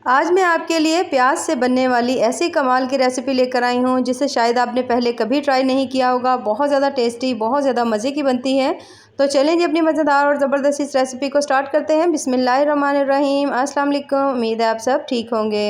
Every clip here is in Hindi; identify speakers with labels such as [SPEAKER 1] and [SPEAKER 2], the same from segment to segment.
[SPEAKER 1] आज मैं आपके लिए प्याज से बनने वाली ऐसी कमाल की रेसिपी लेकर आई हूँ जिसे शायद आपने पहले कभी ट्राई नहीं किया होगा। बहुत ज़्यादा टेस्टी, बहुत ज़्यादा मज़े की बनती है। तो चलें जी अपनी मज़ेदार और ज़बरदस्त इस रेसिपी को स्टार्ट करते हैं। बिस्मिल्लाहिर्रहमानिर्रहीम। अस्सलाम वालेकुम। उम्मीद है आप सब ठीक होंगे।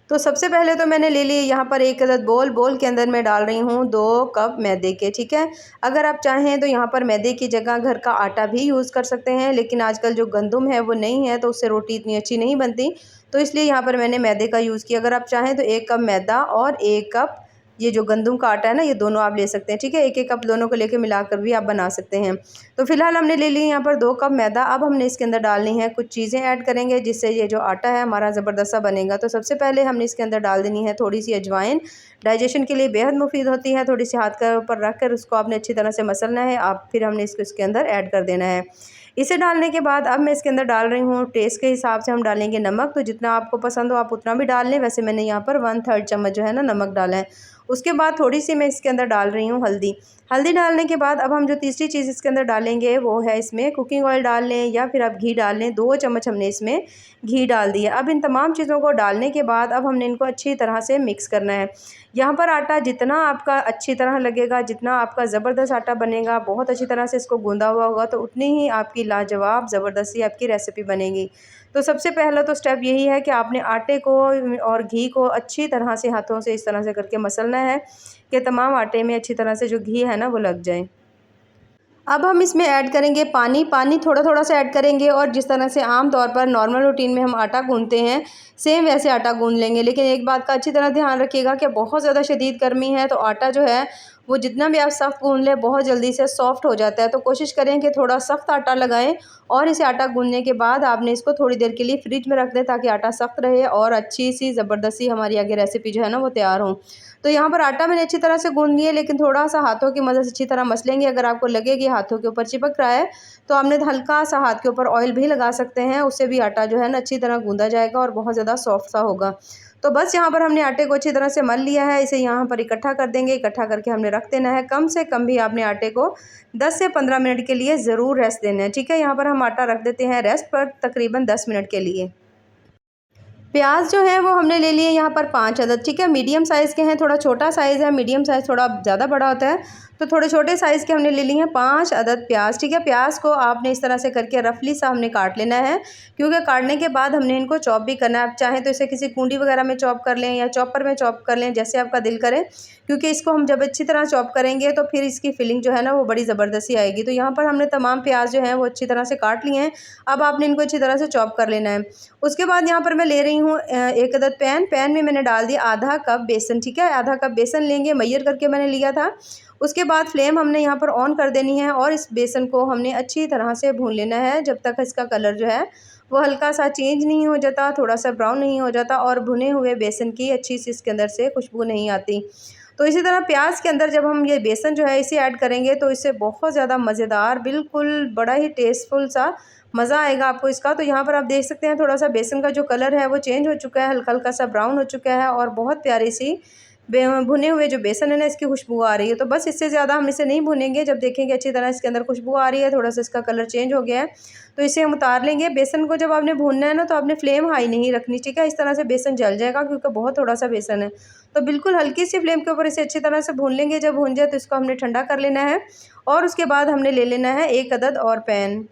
[SPEAKER 1] तो सबसे पहले तो मैंने ले लिए यहाँ पर एक अदद बोल के अंदर मैं डाल रही हूँ 2 कप मैदे के। ठीक है, अगर आप चाहें तो यहाँ पर मैदे की जगह घर का आटा भी यूज़ कर सकते हैं, लेकिन आजकल जो गंदम है वो नहीं है तो उससे रोटी इतनी अच्छी नहीं बनती, तो इसलिए यहाँ पर मैंने मैदे का यूज़ किया। अगर आप चाहें तो 1 कप मैदा और 1 कप ये जो गंदम का आटा है ना, ये दोनों आप ले सकते हैं। ठीक है, 1-1 कप दोनों को लेके मिलाकर भी आप बना सकते हैं। तो फिलहाल हमने ले ली यहाँ पर 2 कप मैदा। अब हमने इसके अंदर डालनी है कुछ चीज़ें ऐड करेंगे जिससे ये जो आटा है हमारा ज़बरदस्त सा बनेगा। तो सबसे पहले हमने इसके अंदर डाल देनी है थोड़ी सी अजवाइन, डाइजेशन के लिए बेहद मुफीद होती है। थोड़ी सी हाथ के ऊपर रख कर उसको आपने अच्छी तरह से मसलना है। आप फिर हमने इसको इसके अंदर ऐड कर देना है। इसे डालने के बाद अब मैं इसके अंदर डाल रही हूँ टेस्ट के हिसाब से हम डालेंगे नमक। तो जितना आपको पसंद हो आप उतना भी डाल लें। वैसे मैंने यहाँ पर 1/3 चम्मच जो है ना नमक डाला है। उसके बाद थोड़ी सी मैं इसके अंदर डाल रही हूँ हल्दी। हल्दी डालने के बाद अब हम जो तीसरी चीज़ इसके अंदर डालेंगे वो है इसमें कुकिंग ऑयल डाल लें या फिर आप घी डाल लें। 2 चम्मच हमने इसमें घी डाल दिया। अब इन तमाम चीज़ों को डालने के बाद अब हमने इनको अच्छी तरह से मिक्स करना है। यहाँ पर आटा जितना आपका अच्छी तरह लगेगा, जितना आपका ज़बरदस्त आटा बनेगा, बहुत अच्छी तरह से इसको गूँधा हुआ होगा, तो उतनी ही आपकी लाजवाब ज़बरदस्त सी आपकी रेसिपी बनेगी। तो सबसे पहला तो स्टेप यही है कि आपने आटे को और घी को अच्छी तरह से हाथों से इस तरह से करके मसलना है कि तमाम आटे में अच्छी तरह से जो घी है ना वो लग जाए। अब हम इसमें ऐड करेंगे पानी। पानी थोड़ा-थोड़ा सा ऐड करेंगे और जिस तरह से आम तौर पर नॉर्मल रूटीन में हम आटा गूँथते हैं, सेम वैसे आटा गूँथ लेंगे। लेकिन एक बात का अच्छी तरह ध्यान रखिएगा कि बहुत ज़्यादा शदीद गर्मी है तो आटा जो है वो जितना भी आप सख्त गूँथ लें बहुत जल्दी से सॉफ्ट हो जाता है। तो कोशिश करें कि थोड़ा सख्त आटा लगाएँ और इसे आटा गूँथने के बाद आपने इसको थोड़ी देर के लिए फ्रिज में रख दें ताकि आटा सख्त रहे और अच्छी सी ज़बरदस्त सी हमारी आगे रेसिपी जो है ना वो तैयार हो। तो यहाँ पर आटा मैंने अच्छी तरह से गूँथ लिया, लेकिन थोड़ा-सा हाथों की मदद से अच्छी तरह मसलेंगे। अगर आपको लगे कि हाथों के ऊपर चिपक रहा है, तो आपने हल्का-सा हाथ के ऊपर ऑयल भी लगा सकते हैं, उससे भी आटा जो है ना अच्छी तरह गूँधा जाएगा और बहुत ज़्यादा सॉफ्ट सा होगा। तो बस यहाँ पर हमने आटे को अच्छी तरह से मल लिया है, इसे यहाँ पर इकट्ठा कर देंगे। इकट्ठा करके हमने रख देना है। कम से कम भी आपने आटे को 10 से 15 मिनट के लिए ज़रूर रेस्ट देना है। ठीक है, यहाँ पर हम आटा रख देते हैं रेस्ट पर तकरीबन 10 मिनट के लिए। प्याज जो है वो हमने ले लिए यहाँ पर 5 अदद। ठीक है, मीडियम साइज़ के हैं, थोड़ा छोटा साइज़ है, मीडियम साइज़ थोड़ा ज़्यादा बड़ा होता है, तो थोड़े छोटे साइज़ के हमने ले लिए हैं 5 अदद प्याज। ठीक है, प्याज को आपने इस तरह से करके रफली सा हमने काट लेना है, क्योंकि काटने के बाद हमने इनको चॉप भी करना है। आप चाहें तो इसे किसी कूंडी वगैरह में चॉप कर लें या चॉपर में चॉप कर लें, जैसे आपका दिल करे, क्योंकि इसको हम जब अच्छी तरह चॉप करेंगे तो फिर इसकी फिलिंग जो है ना वो बड़ी ज़बरदस्ती आएगी। तो यहाँ पर हमने तमाम प्याज जो हैं वो अच्छी तरह से काट लिए हैं। अब आपने इनको अच्छी तरह से चॉप कर लेना है। उसके बाद यहाँ पर मैं ले रही हूँ एक अदद पैन में मैंने डाल दिया आधा कप बेसन। ठीक है, आधा कप बेसन लेंगे, मैयर करके मैंने लिया था। उसके बाद फ्लेम हमने यहाँ पर ऑन कर देनी है और इस बेसन को हमने अच्छी तरह से भून लेना है जब तक इसका कलर जो है वो हल्का सा चेंज नहीं हो जाता, थोड़ा सा ब्राउन नहीं हो जाता और भुने हुए बेसन की अच्छी सी इसके अंदर से खुशबू नहीं आती। तो इसी तरह प्याज के अंदर जब हम ये बेसन जो है इसे ऐड करेंगे तो इससे बहुत ज़्यादा मज़ेदार, बिल्कुल बड़ा ही टेस्टफुल सा मज़ा आएगा आपको इसका। तो यहाँ पर आप देख सकते हैं थोड़ा सा बेसन का जो कलर है वो चेंज हो चुका है, हल्का हल्का सा ब्राउन हो चुका है और बहुत प्यारी सी भुने हुए जो बेसन है ना इसकी खुशबू आ रही है। तो बस इससे ज़्यादा हम इसे नहीं भुनेंगे। जब देखेंगे अच्छी तरह इसके अंदर खुशबू आ रही है, थोड़ा सा इसका कलर चेंज हो गया है, तो इसे हम उतार लेंगे। बेसन को जब आपने भूनना है ना तो आपने फ्लेम हाई नहीं रखनी। ठीक है, इस तरह से बेसन जल जाएगा क्योंकि बहुत थोड़ा सा बेसन है, तो बिल्कुल हल्की सी फ्लेम के ऊपर इसे अच्छी तरह से भून लेंगे। जब भून जाए तो इसको हमने ठंडा कर लेना है और उसके बाद हमने ले लेना है 1 अदद और पैन।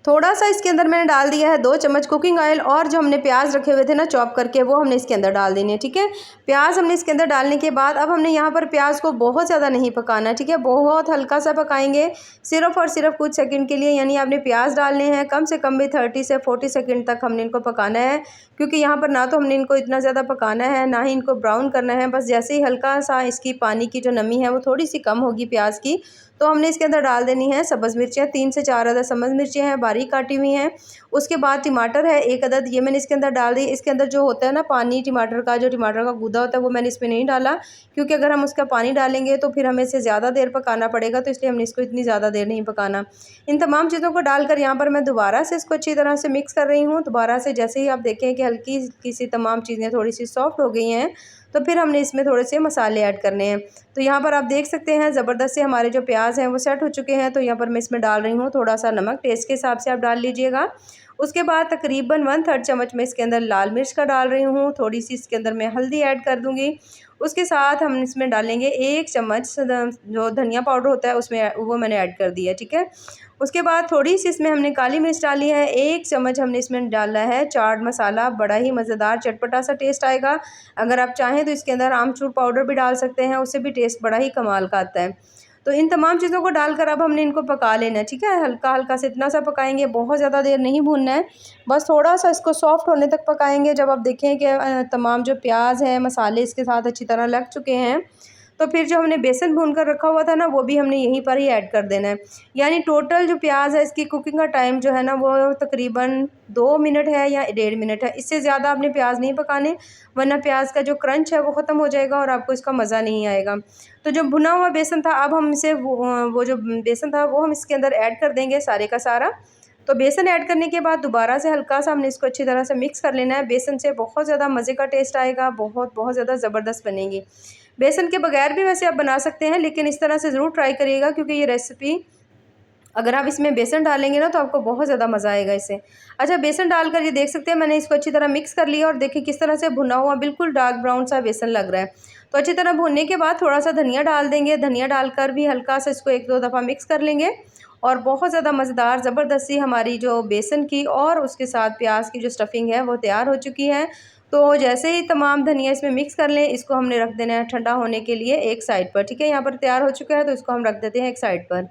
[SPEAKER 1] थोड़ा सा इसके अंदर मैंने डाल दिया है 2 चम्मच कुकिंग ऑयल और जो हमने प्याज रखे हुए थे ना चॉप करके वो हमने इसके अंदर डाल देने। ठीक है, प्याज हमने इसके अंदर डालने के बाद अब हमने यहाँ पर प्याज को बहुत ज़्यादा नहीं पकाना। ठीक है, बहुत हल्का सा पकाएंगे, सिर्फ़ और सिर्फ कुछ सेकंड के लिए। यानी आपने प्याज डालने हैं कम से कम भी 30 से 40 सेकंड तक हमने इनको पकाना है, क्योंकि यहाँ पर ना तो हमने इनको इतना ज़्यादा पकाना है ना ही इनको ब्राउन करना है। बस जैसे ही हल्का सा इसकी पानी की जो नमी है वो थोड़ी सी कम होगी प्याज की, तो हमने इसके अंदर डाल देनी है सब्ज़ मिर्चियाँ। 3 से 4 अदद सब्ज़ मिर्चियाँ हैं बारीक काटी हुई हैं। उसके बाद टमाटर है 1 अदद, ये मैंने इसके अंदर डाल दी। इसके अंदर जो होता है ना पानी टमाटर का, जो टमाटर का गूदा होता है वो मैंने इसमें नहीं डाला, क्योंकि अगर हम उसका पानी डालेंगे तो फिर हमें इसे ज़्यादा देर पकाना पड़ेगा, तो इसलिए हमने इसको इतनी ज़्यादा देर नहीं पकाना। इन तमाम चीज़ों को डालकर यहाँ पर मैं दोबारा से इसको अच्छी तरह से मिक्स कर रही हूँ। दोबारा से जैसे ही आप देखें कि हल्की सी तमाम चीज़ें थोड़ी सी सॉफ्ट हो गई हैं, तो फिर हमने इसमें थोड़े से मसाले ऐड करने हैं। तो यहाँ पर आप देख सकते हैं ज़बरदस्त से हमारे जो प्याज हैं वो सेट हो चुके हैं। तो यहाँ पर मैं इसमें डाल रही हूँ थोड़ा सा नमक, टेस्ट के हिसाब से आप डाल लीजिएगा। उसके बाद तकरीबन 1/3 चम्मच मैं इसके अंदर लाल मिर्च का डाल रही हूँ, थोड़ी सी इसके अंदर मैं हल्दी ऐड कर दूँगी। उसके साथ हम इसमें डालेंगे 1 चम्मच जो धनिया पाउडर होता है उसमें वो मैंने ऐड कर दिया, ठीक है। उसके बाद थोड़ी सी इसमें हमने काली मिर्च डाली है, 1 चम्मच हमने इसमें डाला है चाट मसाला, बड़ा ही मज़ेदार चटपटा सा टेस्ट आएगा। अगर आप चाहें तो इसके अंदर आमचूर पाउडर भी डाल सकते हैं, उससे भी टेस्ट बड़ा ही कमाल का आता है। तो इन तमाम चीज़ों को डालकर अब हमने इनको पका लेना है, ठीक है। हल्का हल्का से इतना सा पकाएंगे, बहुत ज़्यादा देर नहीं भूनना है, बस थोड़ा सा इसको सॉफ्ट होने तक पकाएंगे। जब आप देखें कि तमाम जो प्याज है मसाले इसके साथ अच्छी तरह लग चुके हैं, तो फिर जो हमने बेसन भून कर रखा हुआ था ना वो भी हमने यहीं पर ही ऐड कर देना है। यानी टोटल जो प्याज है इसकी कुकिंग का टाइम जो है ना वो तकरीबन 2 मिनट है या 1.5 मिनट है। इससे ज़्यादा आपने प्याज नहीं पकाने, वरना प्याज का जो क्रंच है वो ख़त्म हो जाएगा और आपको इसका मज़ा नहीं आएगा। तो जो भुना हुआ बेसन था अब हम इसे वो जो बेसन था वो हम इसके अंदर ऐड कर देंगे सारे का सारा। तो बेसन ऐड करने के बाद दोबारा से हल्का सा हमने इसको अच्छी तरह से मिक्स कर लेना है। बेसन से बहुत ज़्यादा मज़े का टेस्ट आएगा, बहुत बहुत ज़्यादा ज़बरदस्त बनेगी। बेसन के बगैर भी वैसे आप बना सकते हैं, लेकिन इस तरह से ज़रूर ट्राई करिएगा क्योंकि ये रेसिपी अगर आप इसमें बेसन डालेंगे ना तो आपको बहुत ज़्यादा मज़ा आएगा इससे। अच्छा, बेसन डालकर ये देख सकते हैं मैंने इसको अच्छी तरह मिक्स कर लिया और देखिए किस तरह से भुना हुआ बिल्कुल डार्क ब्राउन सा बेसन लग रहा है। तो अच्छी तरह भुनने के बाद थोड़ा सा धनिया डाल देंगे, धनिया डालकर भी हल्का सा इसको 1-2 दफ़ा मिक्स कर लेंगे और बहुत ज़्यादा मज़ेदार ज़बरदस्त सी हमारी जो बेसन की और उसके साथ प्याज की जो स्टफ़िंग है वो तैयार हो चुकी है। तो जैसे ही तमाम धनिया इसमें मिक्स कर लें, इसको हमने रख देना है ठंडा होने के लिए एक साइड पर, ठीक है। यहाँ पर तैयार हो चुका है तो इसको हम रख देते हैं एक साइड पर।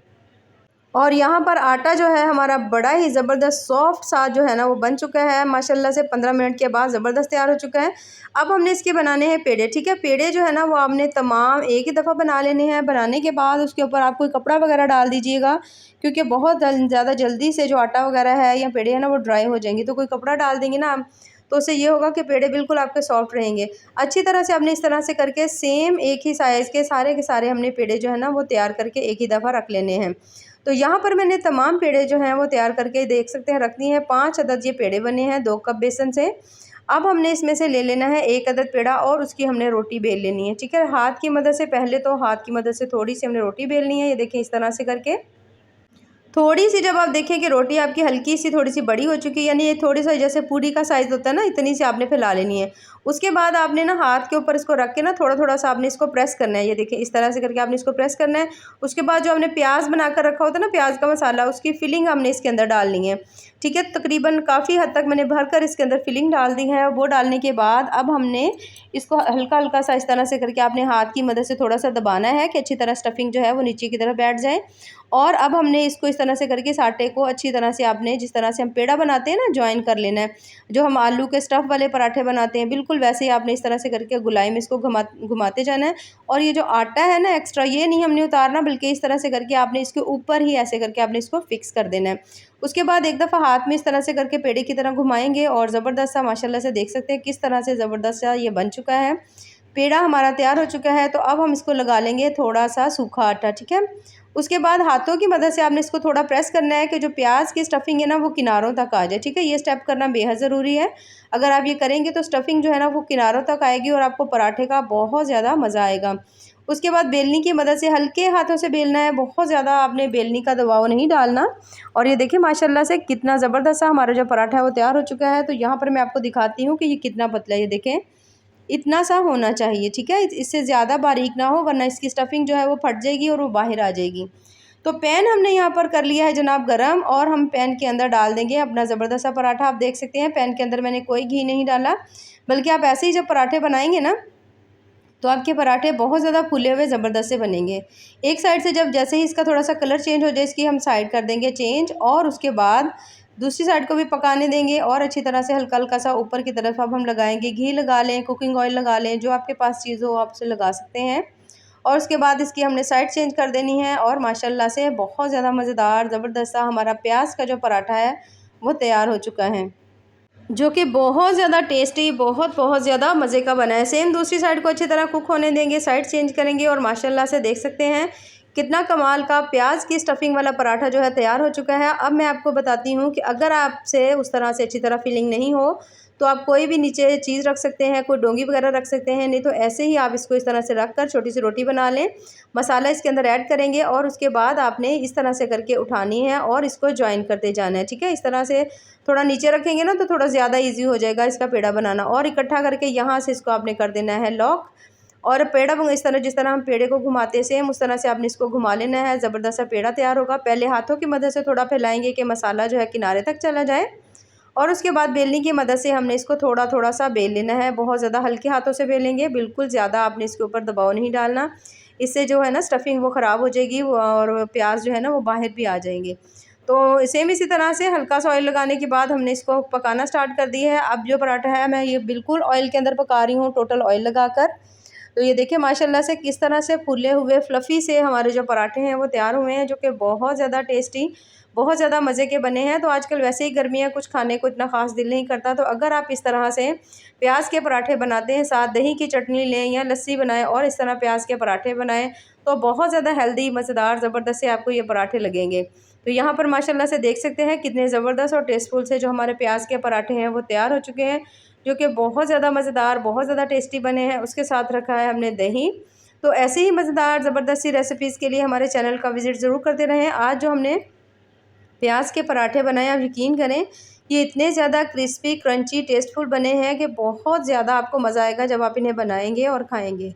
[SPEAKER 1] और यहाँ पर आटा जो है हमारा बड़ा ही ज़बरदस्त सॉफ्ट सा जो है ना वो बन चुका है माशाल्लाह से। 15 मिनट के बाद ज़बरदस्त तैयार हो चुका है। अब हमने इसके बनाने हैं पेड़े, ठीक है। पेड़े जो है ना वो आपने तमाम एक ही दफ़ा बना लेने हैं। बनाने के बाद उसके ऊपर आप कोई कपड़ा वगैरह डाल दीजिएगा क्योंकि बहुत ज़्यादा जल्दी से जो आटा वगैरह है या पेड़े हैं ना वो ड्राई हो जाएंगे। तो कोई कपड़ा डाल देंगे ना आप तो उससे ये होगा कि पेड़े बिल्कुल आपके सॉफ्ट रहेंगे। अच्छी तरह से आपने इस तरह से करके सेम एक ही साइज़ के सारे हमने पेड़े जो है ना वो तैयार करके एक ही दफ़ा रख लेने हैं। तो यहाँ पर मैंने तमाम पेड़े जो हैं वो तैयार करके देख सकते हैं रख दिए हैं। 5 अदद ये पेड़े बने हैं 2 कप बेसन से। अब हमने इसमें से ले लेना है 1 अदद पेड़ा और उसकी हमने रोटी बेल लेनी है, ठीक है। हाथ की मदद से पहले तो हाथ की मदद से थोड़ी सी हमने रोटी बेलनी है, ये देखिए इस तरह से करके। थोड़ी सी जब आप देखें कि रोटी आपकी हल्की सी थोड़ी सी बड़ी हो चुकी है, यानी ये थोड़ी सा जैसे पूरी का साइज़ होता है ना, इतनी सी आपने फैला लेनी है। उसके बाद आपने ना हाथ के ऊपर इसको रख के ना थोड़ा थोड़ा सा आपने इसको प्रेस करना है, ये देखिए इस तरह से करके आपने इसको प्रेस करना है। उसके बाद जो हमने प्याज बनाकर रखा होता है ना, प्याज का मसाला, उसकी फिलिंग हमने इसके अंदर डालनी है, ठीक है। तकरीबन काफ़ी हद तक मैंने भर कर इसके अंदर फिलिंग डाल दी है। वो डालने के बाद अब हमने इसको हल्का हल्का सा इस तरह से करके आपने हाथ की मदद से थोड़ा सा दबाना है कि अच्छी तरह स्टफिंग जो है वो नीचे की तरफ बैठ जाए। और अब हमने इसको इस तरह से करके इस आटे को अच्छी तरह से आपने जिस तरह से हम पेड़ा बनाते हैं ना जॉइन कर लेना है। जो हम आलू के स्टफ़ वाले पराठे बनाते हैं बिल्कुल वैसे ही आपने इस तरह से करके गुलाई में इसको घुमाते जाना है। और ये जो आटा है ना एक्स्ट्रा, ये नहीं हमने उतारना, बल्कि इस तरह से करके आपने इसके ऊपर ही ऐसे करके आपने इसको फिक्स कर देना है। उसके बाद एक दफ़ा हाथ में इस तरह से करके पेड़े की तरह घुमाएंगे और ज़बरदस्त सा माशाल्लाह से देख सकते हैं किस तरह से ज़बरदस्त सा ये बन चुका है। पेड़ा हमारा तैयार हो चुका है। तो अब हम इसको लगा लेंगे थोड़ा सा सूखा आटा, ठीक है। उसके बाद हाथों की मदद से आपने इसको थोड़ा प्रेस करना है कि जो प्याज की स्टफिंग है ना वो किनारों तक आ जाए, ठीक है। ये स्टेप करना बेहद ज़रूरी है। अगर आप ये करेंगे तो स्टफिंग जो है ना वो किनारों तक आएगी और आपको पराठे का बहुत ज़्यादा मज़ा आएगा। उसके बाद बेलनी की मदद से हल्के हाथों से बेलना है, बहुत ज़्यादा आपने बेलनी का दबाव नहीं डालना। और ये देखिए माशाल्लाह से कितना ज़बरदस्त सा हमारा जो पराठा है वो तैयार हो चुका है। तो यहाँ पर मैं आपको दिखाती हूँ कि ये कितना पतला है, ये देखें इतना सा होना चाहिए, ठीक है। इससे ज़्यादा बारीक ना हो वरना इसकी स्टफिंग जो है वो फट जाएगी और वो बाहर आ जाएगी। तो पैन हमने यहाँ पर कर लिया है जनाब गरम और हम पैन के अंदर डाल देंगे अपना ज़बरदस्त सा पराठा। आप देख सकते हैं पैन के अंदर मैंने कोई घी नहीं डाला, बल्कि आप ऐसे ही जब पराठे बनाएंगे ना तो आपके पराठे बहुत ज़्यादा फूले हुए ज़बरदस्त से बनेंगे। एक साइड से जब जैसे ही इसका थोड़ा सा कलर चेंज हो जाए इसकी हम साइड कर देंगे चेंज और उसके बाद दूसरी साइड को भी पकाने देंगे और अच्छी तरह से हल्का हल्का सा ऊपर की तरफ अब हम लगाएंगे। घी लगा लें, कुकिंग ऑयल लगा लें, जो आपके पास चीज़ हो आप उसे लगा सकते हैं। और उसके बाद इसकी हमने साइड चेंज कर देनी है और माशाल्लाह से बहुत ज़्यादा मज़ेदार ज़बरदस्त सा हमारा प्याज का जो पराठा है वो तैयार हो चुका है, जो कि बहुत ज़्यादा टेस्टी बहुत ज़्यादा मज़े का बना है। सेम दूसरी साइड को अच्छी तरह कुक होने देंगे, साइड चेंज करेंगे और माशाल्लाह से देख सकते हैं कितना कमाल का प्याज की स्टफिंग वाला पराठा जो है तैयार हो चुका है। अब मैं आपको बताती हूँ कि अगर आपसे उस तरह से अच्छी तरह फिलिंग नहीं हो तो आप कोई भी नीचे चीज़ रख सकते हैं, कोई डोंगी वगैरह रख सकते हैं, नहीं तो ऐसे ही आप इसको इस तरह से रख कर छोटी सी रोटी बना लें। मसाला इसके अंदर ऐड करेंगे और उसके बाद आपने इस तरह से करके उठानी है और इसको जॉइन करते जाना है, ठीक है। इस तरह से थोड़ा नीचे रखेंगे ना तो थोड़ा ज़्यादा ईजी हो जाएगा इसका पेड़ा बनाना। और इकट्ठा करके यहाँ से इसको आपने कर देना है लॉक। और पेड़ा इस तरह, जिस तरह हम पेड़े को घुमाते हैं सेम उस तरह से आपने इसको घुमा लेना है। ज़बरदस्त सा पेड़ा तैयार होगा। पहले हाथों की मदद से थोड़ा फैलाएंगे कि मसाला जो है किनारे तक चला जाए, और उसके बाद बेलनी की मदद से हमने इसको थोड़ा थोड़ा सा बेल लेना है। बहुत ज़्यादा हल्के हाथों से बेलेंगे, बिल्कुल ज़्यादा आपने इसके ऊपर दबाव नहीं डालना, इससे जो है ना स्टफिंग वो ख़राब हो जाएगी और प्याज जो है ना वो बाहर भी आ जाएंगे। तो सेम इसी तरह से हल्का सा ऑयल लगाने के बाद हमने इसको पकाना स्टार्ट कर दिया है। अब जो पराठा है मैं ये बिल्कुल ऑयल के अंदर पका रही हूँ, टोटल ऑयल लगाकर। तो ये देखिए माशाल्लाह से किस तरह से फूले हुए फ्लफ़ी से हमारे जो पराठे हैं वो तैयार हुए हैं, जो कि बहुत ज़्यादा टेस्टी, बहुत ज़्यादा मज़े के बने हैं। तो आजकल वैसे ही गर्मियाँ, कुछ खाने को इतना ख़ास दिल नहीं करता, तो अगर आप इस तरह से प्याज के पराठे बनाते हैं, साथ दही की चटनी लें या लस्सी बनाएं और इस तरह प्याज के पराठे बनाएं, तो बहुत ज़्यादा हेल्दी, मज़ेदार, ज़बरदस्त से आपको ये पराठे लगेंगे। तो यहाँ पर माशाल्लाह से देख सकते हैं कितने ज़बरदस्त और टेस्टफुल से जो हमारे प्याज के पराठे हैं वो तैयार हो चुके हैं, जो कि बहुत ज़्यादा मज़ेदार, बहुत ज़्यादा टेस्टी बने हैं। उसके साथ रखा है हमने दही। तो ऐसे ही मज़ेदार ज़बरदस्त सी रेसिपीज़ के लिए हमारे चैनल का विज़िट ज़रूर करते रहें। आज जो हमने प्याज के पराठे बनाए, आप यकीन करें ये इतने ज़्यादा क्रिस्पी, क्रंची, टेस्टफुल बने हैं कि बहुत ज़्यादा आपको मज़ा आएगा जब आप इन्हें बनाएंगे और खाएंगे।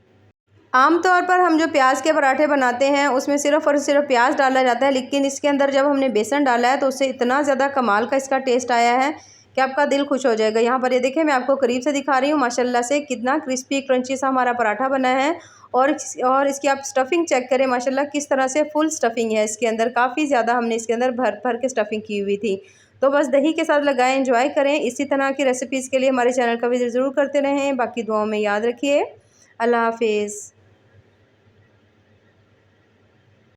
[SPEAKER 1] आम तौर पर हम जो प्याज के पराठे बनाते हैं उसमें सिर्फ़ और सिर्फ प्याज डाला जाता है, लेकिन इसके अंदर जब हमने बेसन डाला है तो उससे इतना ज़्यादा कमाल का इसका टेस्ट आया है कि आपका दिल खुश हो जाएगा। यहाँ पर ये देखें, मैं आपको करीब से दिखा रही हूँ माशाल्लाह से कितना क्रिस्पी क्रंची सा हमारा पराठा बना है। और इसकी आप स्टफिंग चेक करें, माशाल्लाह किस तरह से फुल स्टफिंग है इसके अंदर, काफ़ी ज़्यादा हमने इसके अंदर भर भर के स्टफिंग की हुई थी। तो बस दही के साथ लगाएं, एंजॉय करें। इसी तरह की रेसिपीज़ के लिए हमारे चैनल का विजिट ज़रूर करते रहें। बाकी दुआओं में याद रखिए। अल्लाह हाफिज़।